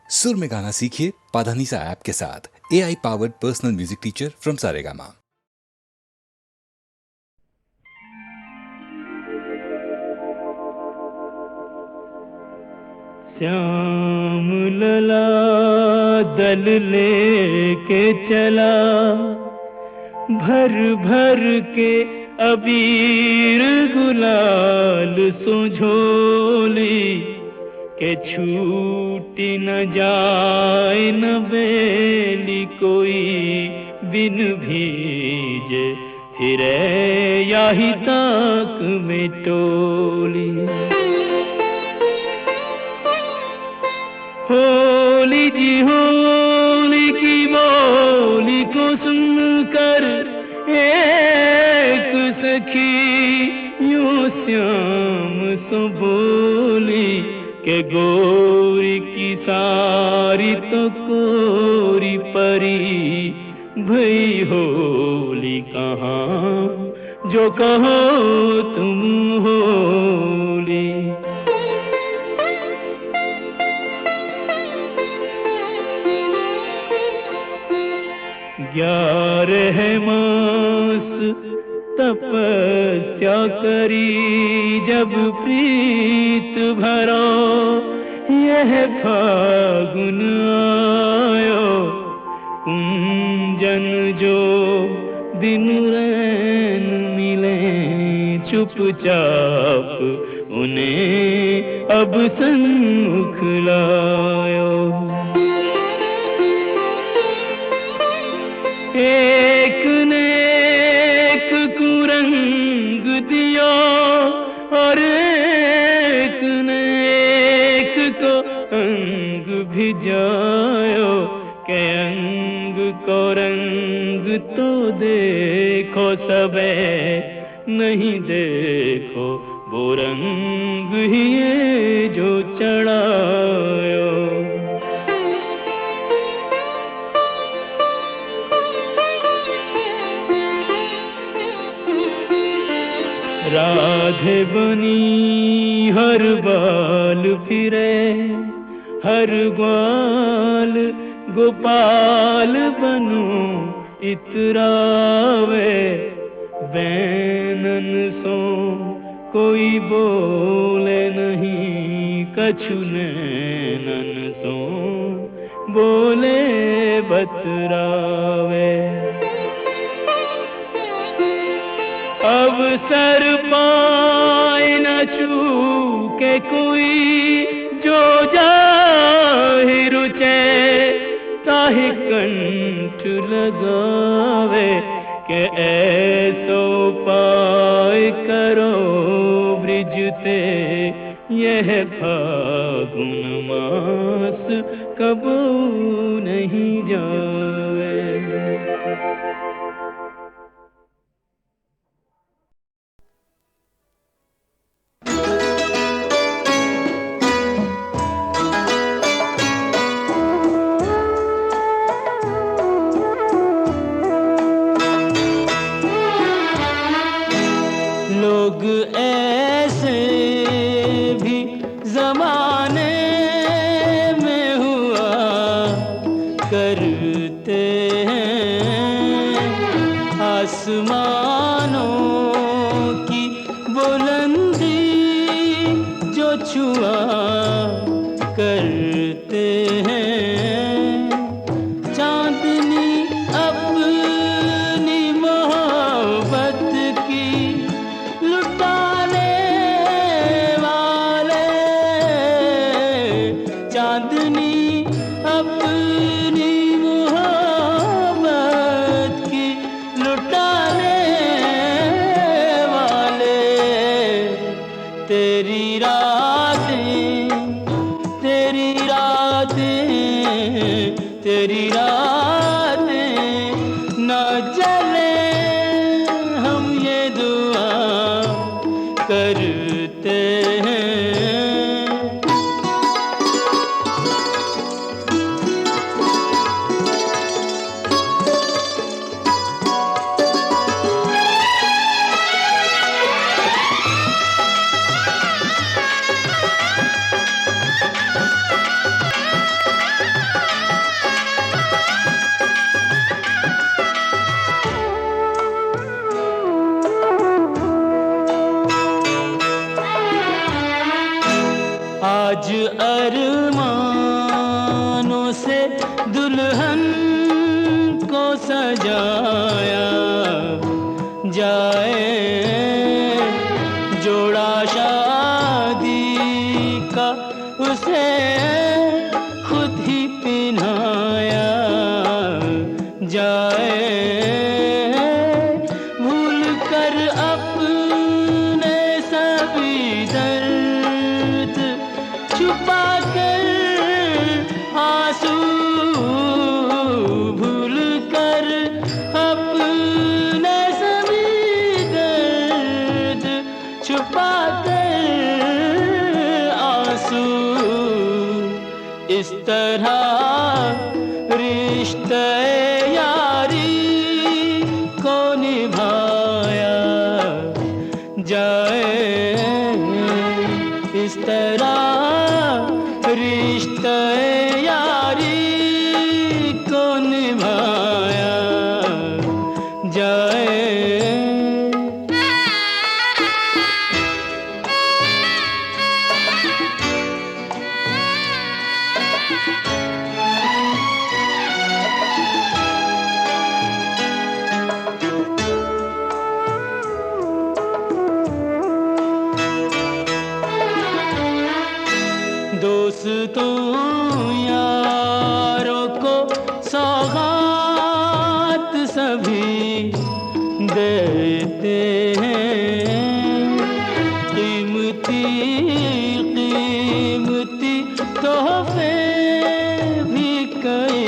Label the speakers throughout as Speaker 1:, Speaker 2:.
Speaker 1: सुर में गाना सीखिए पाधानीसा ऐप के साथ। AI powered personal music teacher from Saregama.
Speaker 2: Shyam लला दल लेके चला, भर भर के अबीर गुलाल सुझोली, के छूटी न जाए न बेली कोई बिन भीजे, फिरे याही ताक में टोली। होली जी होली की बोली को सुनकर एक सखी यूं श्याम सो बोली, के गोरी की सारी तो कोरी परी, भई होली कहाँ जो कहो तुम होली। 11 मास तपस्या करी, जब प्रीत भरा यह फागुन आयो, कुंजन जो दिन रैन मिले चुपचाप, उन्हें अब सन्मुख लायो। एक ने एक को रंग दिया, और एक ने एक को अंग भिजायो, के अंग को रंग तो देखो सबे, नहीं देखो वो रंग ही ये जो चढ़ायो। राधे बनी हर बाल फिरे, हर ग्वाल गोपाल बनो इतरावे, बैनन सो कोई बोले नहीं, कछु नैनन सो बोले बतरावे। अवसर पाए न चूके कोई, जो जाहि रुचे ताहि कंठ लगावे, के ऐसो पाए करो ब्रिजते, यह फागुन मास कबू नहीं जावे। लोग ऐसे भी जमाने में हुआ करते हैं, आसमानों की बुलंदी जो छुआ करते हैं, चांदनी अपनी मोहब्बत की लुटाने वाले, चांदनी अपनी मोहब्बत की लुटाने वाले, तेरी रातें तेरी रातें तेरी रातें न जले, हम ये दुआ करते हैं। बनाया जाए, जोड़ा शादी का उसे खुद ही पहनाया जाए, भूल कर अपने सभी दर्द छुपा कर आंसू, भूल कर अपने सभी दर्द छुपा कर आंसू, इस तरह रिश्ते यारी को निभाया जाए, इस तरह रिश्ते यारी को निभाया जाए। दोस्तों यारों को सौगात सभी देते हैं, कीमती कीमती तोहफे भी कई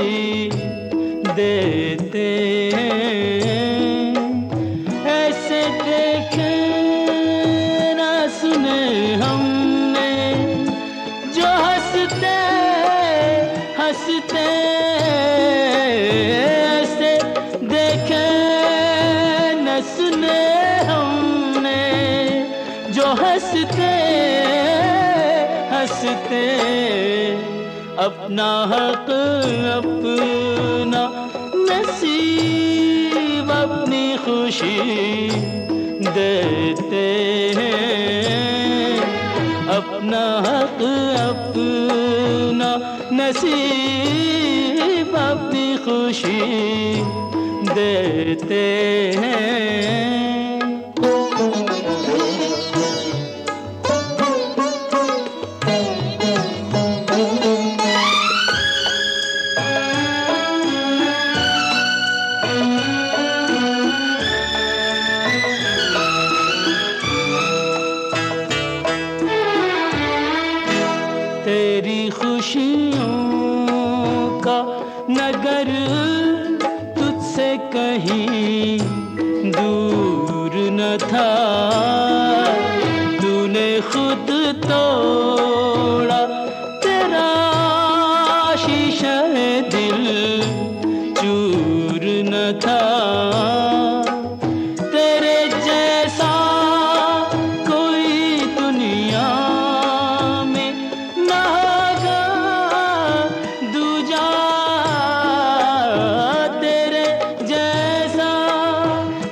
Speaker 2: देते हैं, ऐसे देखे ना सुने हमने जो हंसते हंसते, ऐसे देखे न सुने हमने जो हंसते हंसते, अपना हक अपना नसीब अपनी खुशी देते हैं, अपना हक अपना नसीब अपनी खुशी देते हैं। तेरी खुशियों का नगर तुझसे कहीं दूर न था, तूने खुद तोड़ा तेरा शीशा दिल चूर न था, तेरे जैसा कोई दुनिया में ना होगा दूजा, तेरे जैसा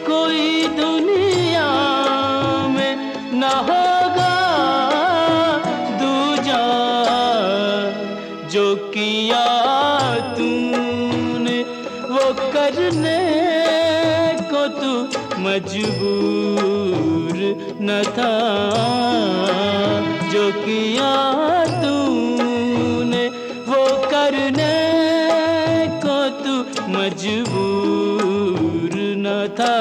Speaker 2: कोई दुनिया में ना होगा दूजा, जो किया तूने वो करने को तू मजबूर न था, जो किया तूने वो करने को तू मजबूर न था।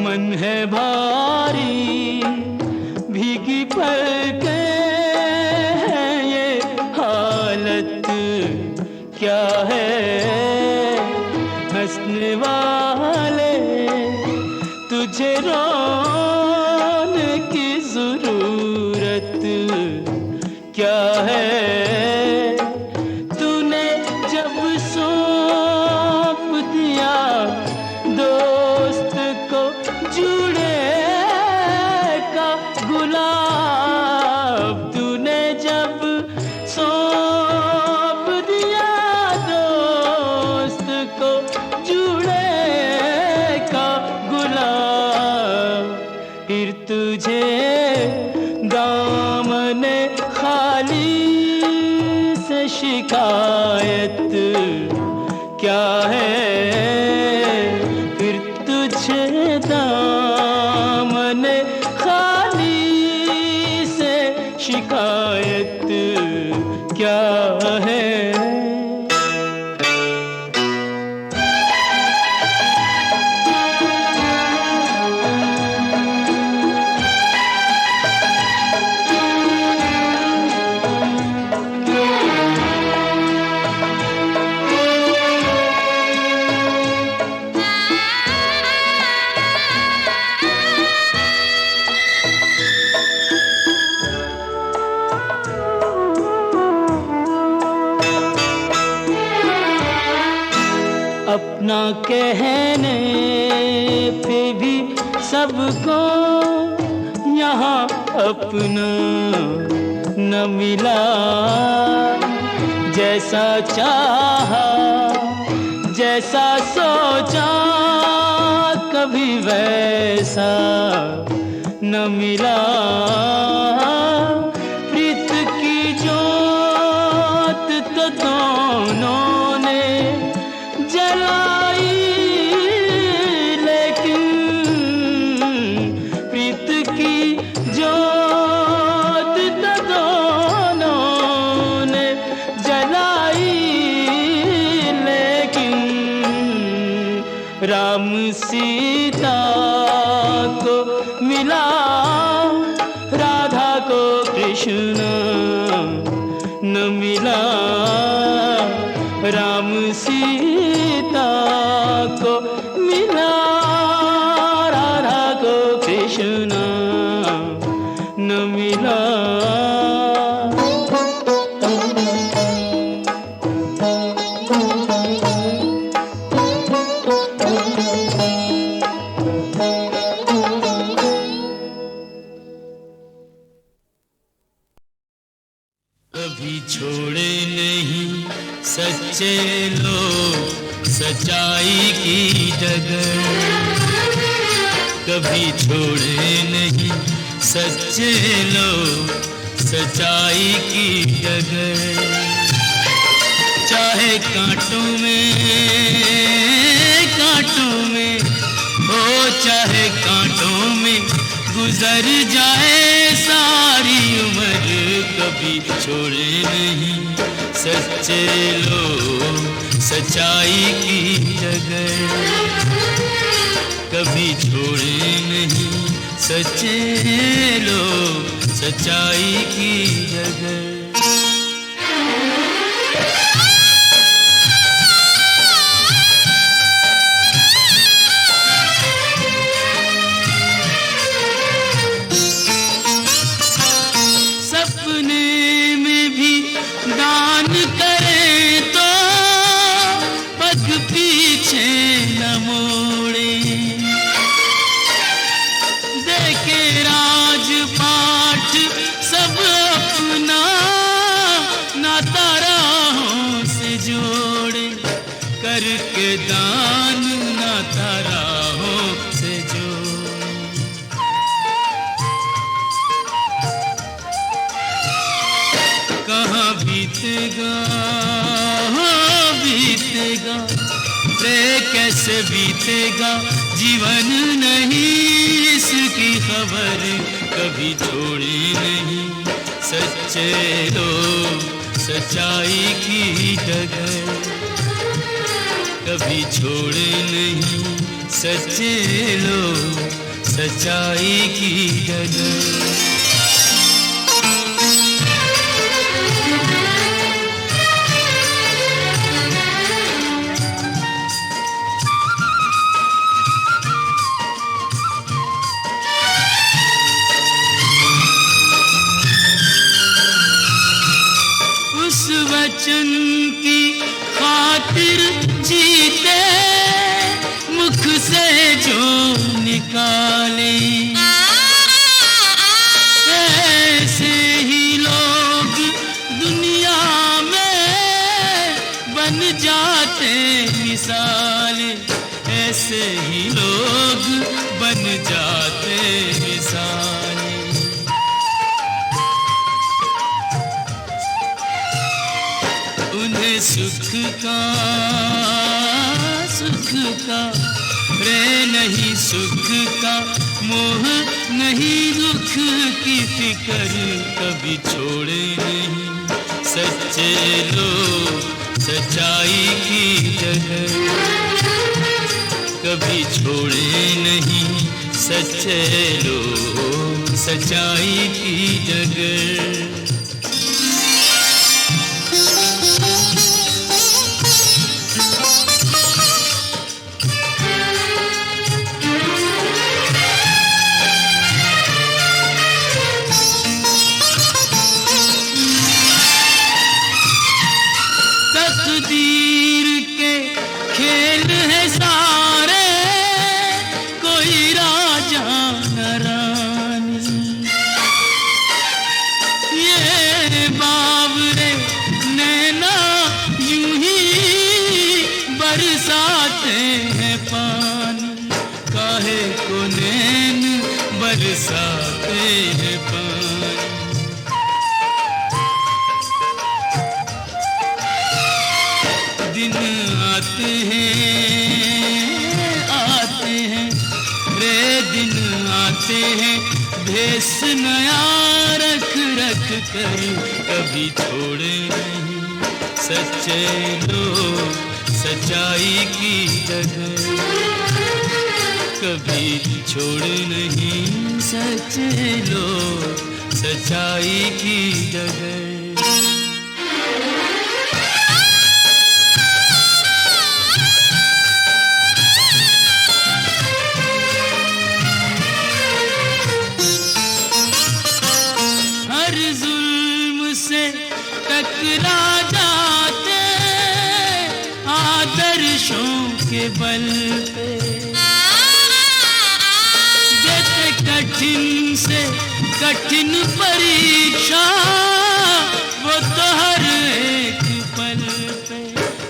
Speaker 2: मन है भारी भीगी पलकें हैं, ये हालत क्या है, हंसने वाले तुझे रोने की जरूरत क्या है, तूने जब सौंप दिया दोस्त को जुड़े का गुलाब तुझे दामने खाली से शिकायत क्या है, फिर तुझे दामने खाली से शिकायत क्या है। अपना कहने पे भी सबको यहाँ अपना न मिला, जैसा चाहा जैसा सोचा कभी वैसा न मिला। प्रीत की जोत तो दोनों ने जलाई, लेकिन प्रीत की जोत तो दोनों ने जलाई, लेकिन राम सीता को मिला, राधा को कृष्ण न मिला। राम सीता को मिला, राधा को कृष्ण न मिला।
Speaker 3: कभी छोड़े नहीं सच्चे लोग सच्चाई की डगर, कभी छोड़े नहीं सच्चे लोग सच्चाई की डगर। चाहे कांटों में हो, चाहे कांटों में गुजर जाए सारी उम्र, कभी छोड़े नहीं सच्चे लोग सच्चाई की डगर, कभी छोड़े नहीं सच्चे लोग सच्चाई की डगर। दान करे तो पग पीछे न मोड़े, देखे राजपाट सब अपना नाता राहों से जोड़े, करके दान नाता राहों से जोड़े। कहाँ बीतेगा रे कैसे बीतेगा जीवन, नहीं इसकी खबर, कभी छोड़े नहीं सच्चे लोग सच्चाई की डगर, कभी छोड़े नहीं सच्चे लोग सच्चाई की डगर। वचन की खातिर जीते मुख से जो निकाले, ऐसे ही लोग दुनिया में बन जाते मिसाल, ऐसे ही लोग बन जाते मिसाल। का सुख का, रे नहीं सुख का मोह, नहीं दुख की फिकर कभी छोड़े नहीं सच्चे लोग सच्चाई की जगह, कभी छोड़े नहीं सच्चे लोग सच्चाई की जगह। तकदीर के खेल है सारे, कोई राजा न रानी, ये बावरे नैना यूं ही बरसाते हैं पानी, काहे को नैन बरसाते हैं पानी। दिन आते हैं रे दिन आते हैं, भेस नया रख रख कर कभी छोड़े नहीं सच्चे लोग सच्चाई की जगह, कभी छोड़े नहीं सच्चे लोग सच्चाई की जगह। हर जुल्म से टकरा जाते आदर्शों के बल पे, देते कठिन से कठिन परीक्षा वो तो हर एक पल पे,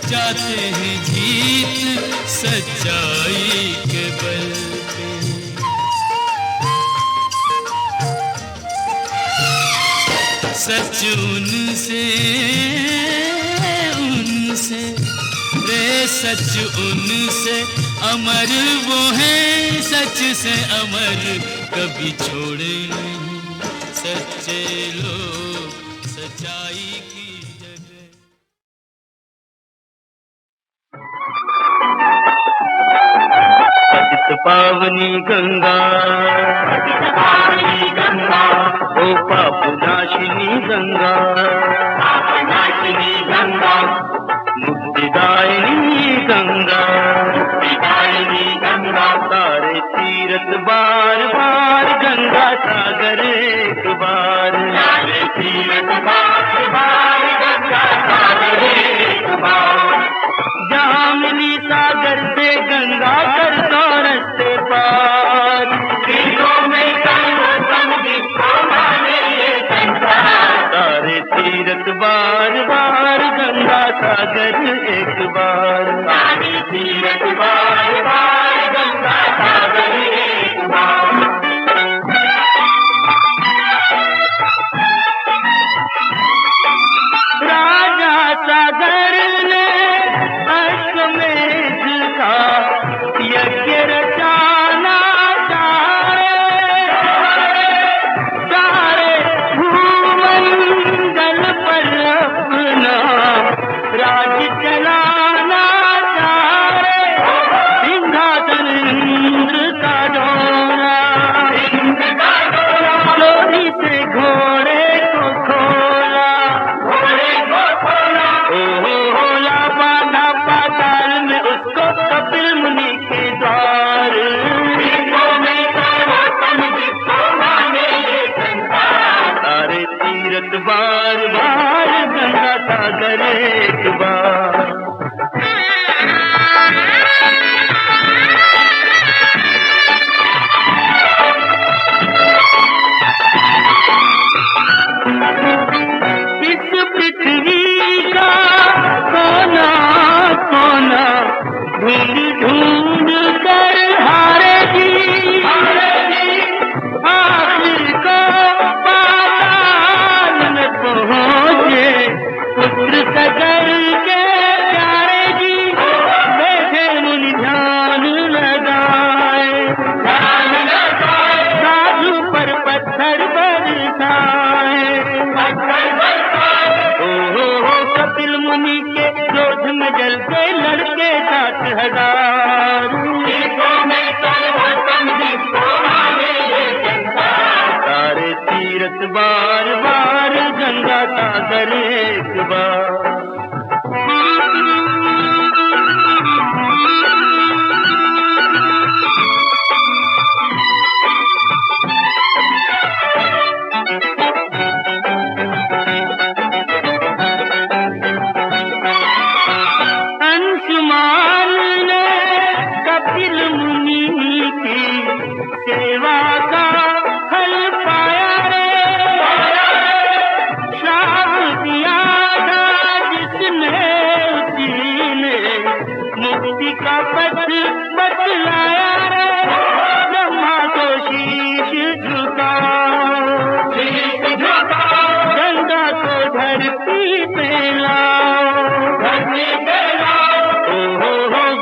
Speaker 3: चाहते हैं जीत सच्चाई के बल पे। सच उनसे रे सच उनसे अमर वो है, सच से अमर कभी छोड़े नहीं सच्चे लोग सच्चाई की जगह।
Speaker 2: पतित पावनी गंगा, पतित पावनी गंगा, ओ पाप नाशिनी गंगा, पाप नाशिनी गंगा, मुक्तिदायिनी गंगा, मुक्तिदायिनी गंगा, तारे तीरथ बार बार गंगा सागर एक बार, तारे तीरथ बार बार गंगा सागर एक बार, जहाँ मिली सागर से गंगा कर दो रस्ते पार, दिलों में तारे तीरथ बार बार गंगा सागर एक बार, तारे तीरथ बार बार गंगा सागर एक बार। राजा सागर ने अश्वमेध का यज्ञ रचाना सारे भूमंडल पर अपना राज चलाना चाहे, सिंहासन में जलते लड़के 60,000। सारे तीरथ बार बार गंगा सागर एक बार। अंशुमान ने कपिल मुनि की सेवा का फल पाया रे। श्राप दिया था जिसने उसी ने मुक्ति का पथ बतलाया रे। ब्रह्मा को शीश झुकाओ, गंगा को धरती पे लाओ।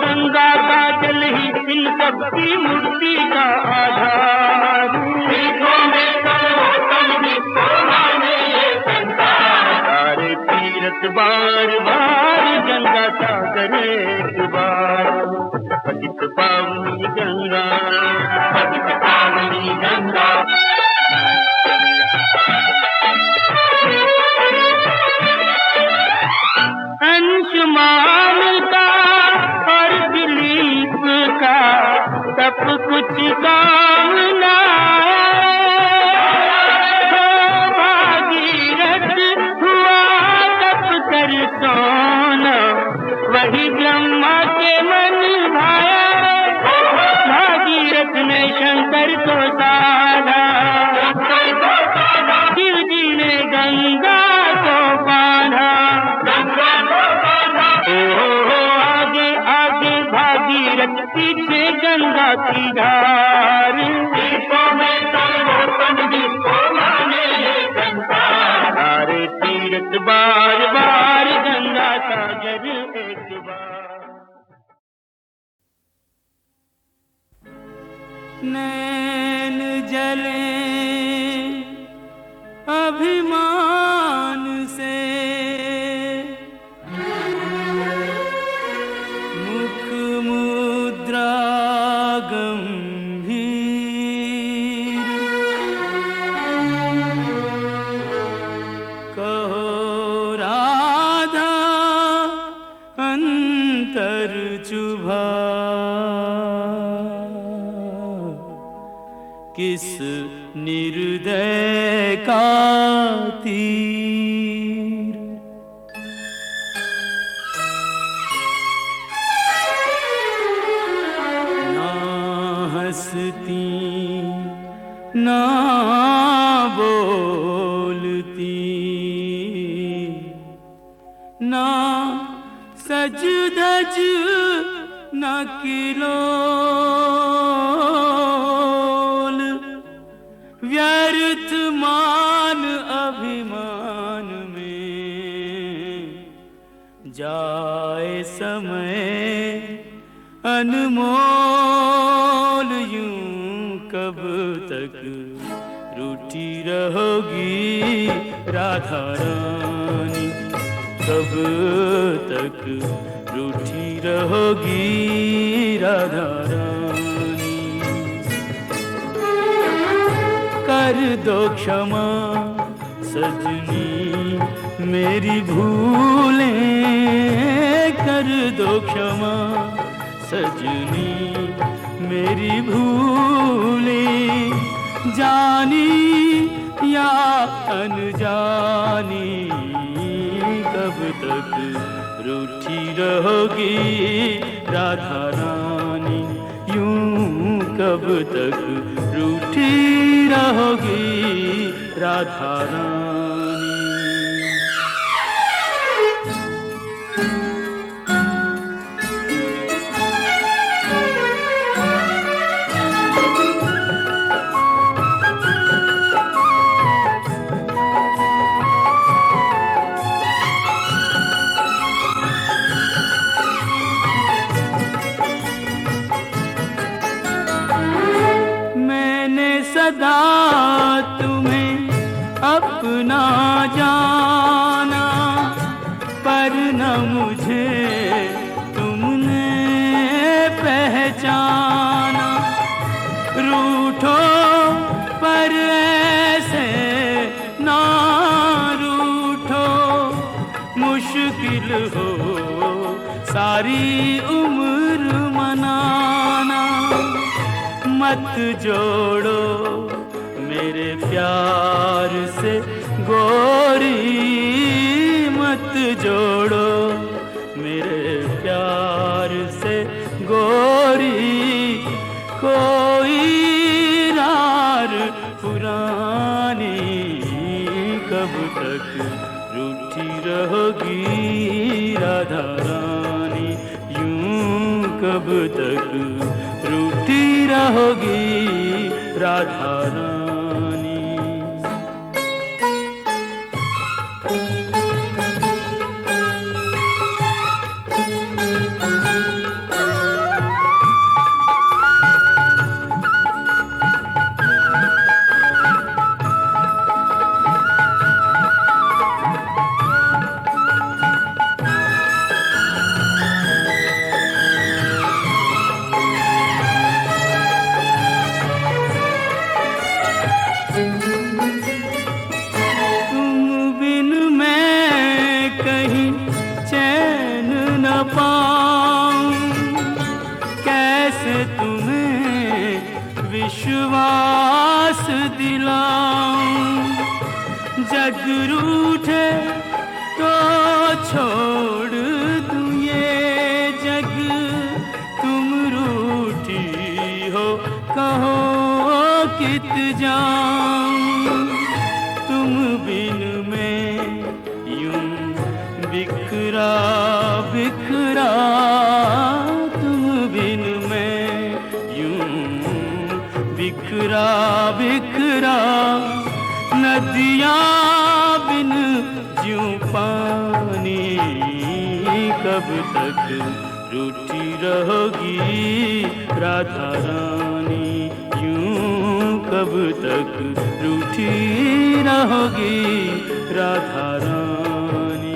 Speaker 2: गंगा का जल ही इन सबकी मूर्ति का आधार। सारे तीरथ बार बार गंगा सागर एक बार। पतित पावनी गंगा, पतित पावनी गंगा। अंशुमान का और दिलीप का सब कुछ काम ना भागीरथ हुआ तप कर सोना, वही ब्रह्मा के मन भाया। भागीरथ ने शंकर को साधा, शिव जी ने गंगा को बांधा। आगे आगे भागीरथ पीछे गंगा की धार। सारे तीरथ बार बार गंगा सागर एक बार।
Speaker 3: नैन जले अभिमान से, मुख मुद्रा गंभीर, कहो राधा अंतर चुभा, किस निर्दय का तीर। ना हंसती ना बोलती, ना सज धज ना किलोल, व्यर्थ मान अभिमान में जाए समय अनमोल। यूं कब तक रूठी रहोगी राधा रानी, कब तक रूठी रहोगी राधा रानी। कर दो क्षमा सजनी मेरी भूलें, कर दो क्षमा सजनी मेरी भूलें। जानी या अनजानी कब तक रूठी रहोगी राधा रानी, यूं कब तक रूठी रहोगी राधा रानी। सदा तुम्हें अपना जाना, पर न मुझे रूठो पर ऐसे ना रूठो, मुश्किल हो सारी उम्र मनाना। मत जोड़ो मेरे प्यार से गोरी, मत जोड़ो मेरे प्यार से गोरी, कोई यार पुरानी कब तक रूठी रहोगी राधा रानी, यूं कब तक रूठी रहोगी राधा रानी। विश्वास दिलाऊं, जग रूठे तो छोड़ दूं ये जग, तुम रूठी हो कहो कित जाऊं, तुम बिन मैं यूं बिखरा बिखरा, तुम बिन मैं यूं बिखरा बिखरा, नदियाँ बिन ज्यों पानी, कब तक रूठी रहोगी राधा रानी, यूं कब तक रूठी रहोगी राधा रानी।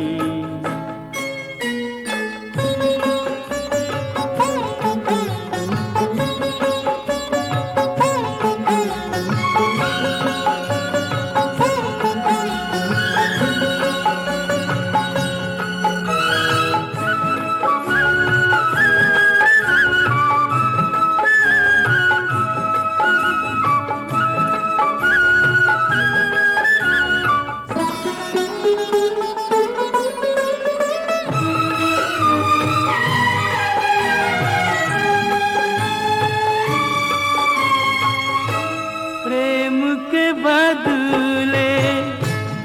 Speaker 3: प्रेम के बदले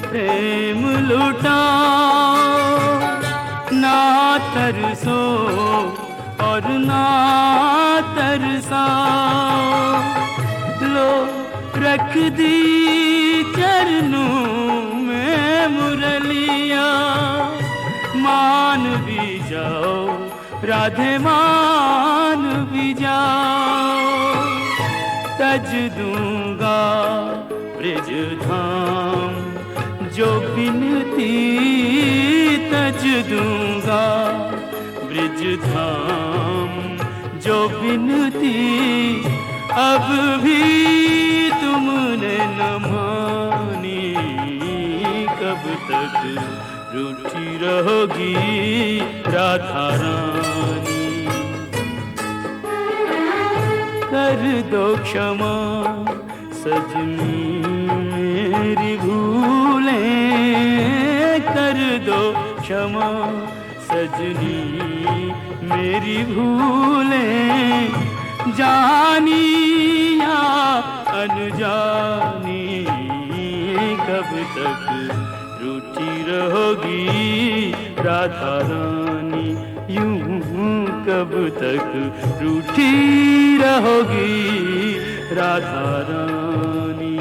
Speaker 3: प्रेम लुटाओ, ना तरसो और ना तरसाओ, लो रख दी चरणों में मुरलिया, मान भी जाओ राधे मान भी जाओ, तज दूंगा ब्रिज धाम जो बिनती, तज दूंगा ब्रिज धाम जो बिनती, अब भी तुमने न मानी, कब तक रूठी रहोगी राधा रानी। कर दो क्षमा सजनी मेरी भूलें, कर दो क्षमा सजनी मेरी भूलें, जानी या अनजानी, कब तक रूठी रहोगी राधा रानी, यूं कब तक रूठी रहोगी राधा रानी।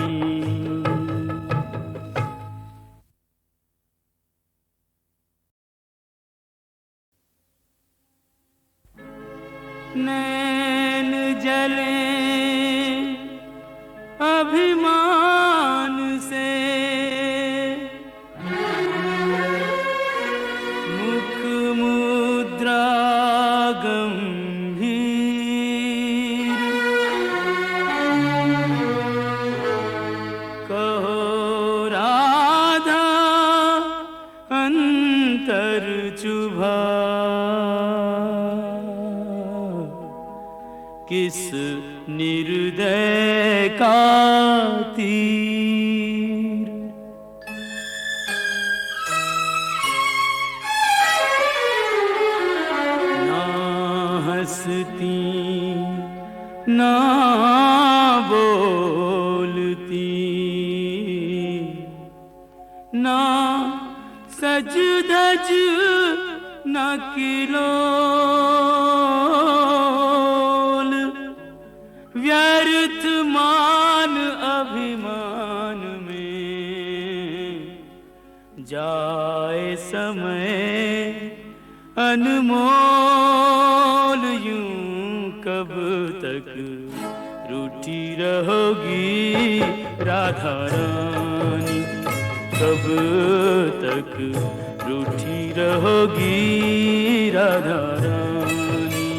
Speaker 3: नैन जले अभिमान से, मुख मुद्रा गंभीर, किस निर्दय का तीर। ना हंसती ना बोलती, ना सज धज न किलोल, व्यर्थ मान अभिमान में जाए समय अनमोल। यूं कब तक रूठी रहोगी राधा रानी, कब तक रूठी रहोगी राधा रानी।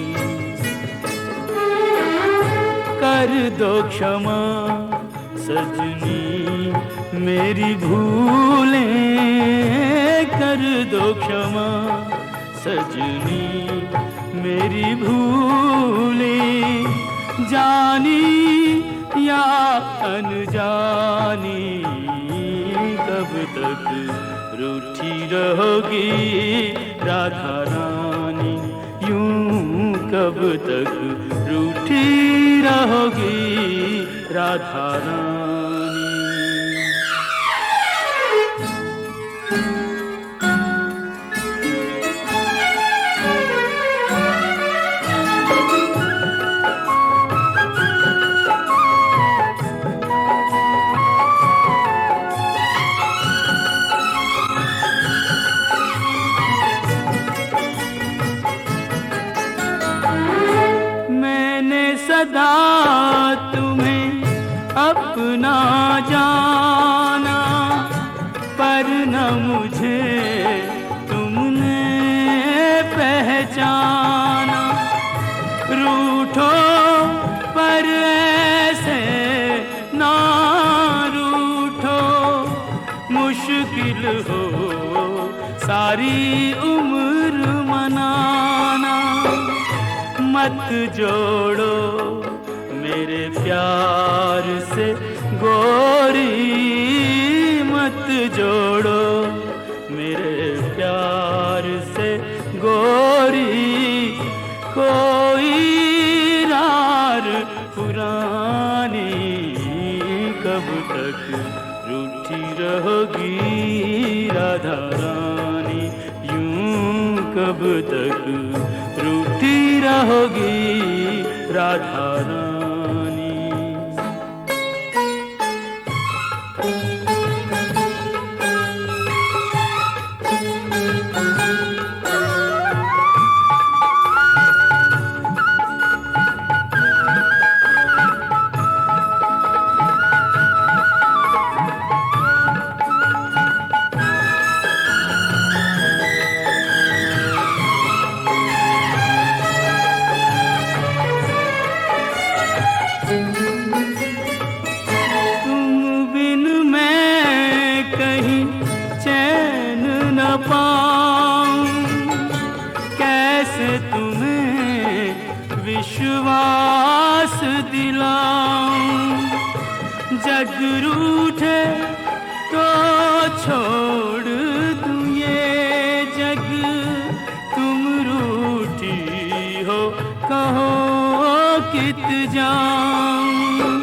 Speaker 3: कर दो क्षमा सजनी मेरी भूलें, कर दो क्षमा सजनी मेरी भूलें। जानी या अनजानी कब तक रूठी रहोगी राधा रानी, यूं कब तक रूठी रहोगी राधा रानी। सदा तुम्हें अपना जाना, पर न मुझे तुमने पहचाना। रूठो पर ऐसे ना रूठो, मुश्किल हो सारी उम्र मनाना। मत जोड़ो मेरे प्यार से गोरी, मत जोड़ो मेरे प्यार से गोरी। कोई रार पुरानी कब तक रूठी रहोगी राधा रानी, यूं कब तक रूठी रहोगी राधा रानी। विश्वास दिलाऊं, जग रूठे तो छोड़ दूं ये जग। तुम रूठी हो कहो कित जाऊं,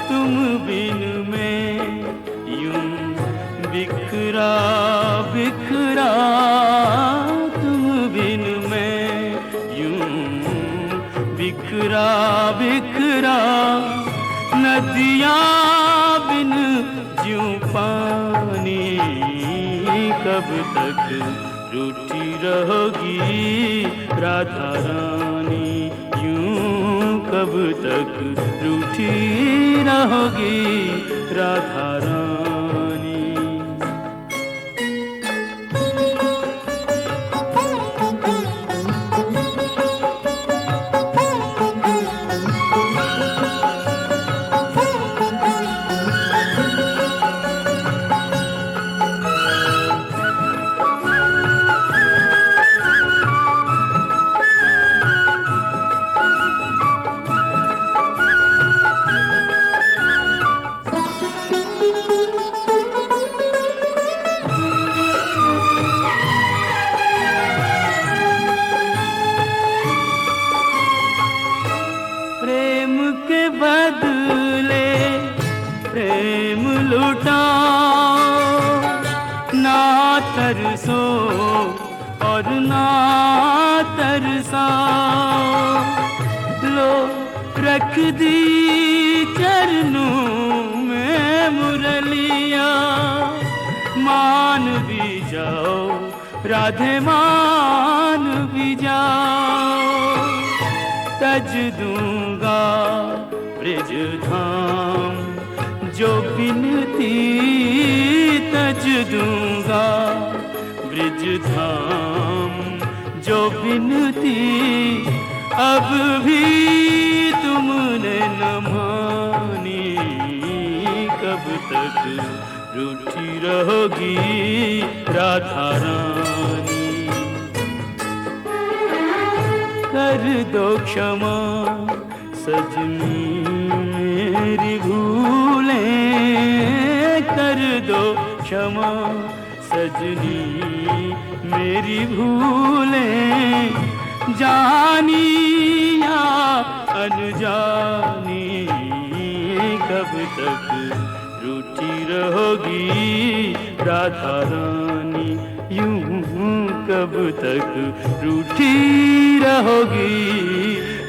Speaker 3: तुम बिन मैं यूं बिखरा बिखरा। तुम बिन मैं यूं बिखरा बिखरा, नदियाँ बिन ज्यों पानी। कब तक रूठी रहोगी राधा रानी, यूं कब तक रूठी रहोगी राधा रानी। प्रेम लुटाओ, ना तरसो और ना तरसाओ। लो रख दी चरणों में मुरलिया, मान भी जाओ राधे मान भी जाओ। तज दूंगा ब्रिज धाम जो बिनती, तज दूंगा ब्रिज धाम जो बिनती। अब भी तुमने न मानी, कब तक रूठी रहोगी राधा रानी। कर दो क्षमा सजनी मेरी भूलें, कर दो क्षमा सजनी मेरी भूलें। जानी या अनजानी, कब तक रूठी रहोगी राधा रानी। यूं कब तक रूठी रहोगी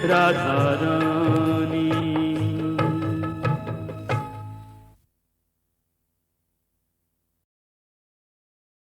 Speaker 3: राधा रानी।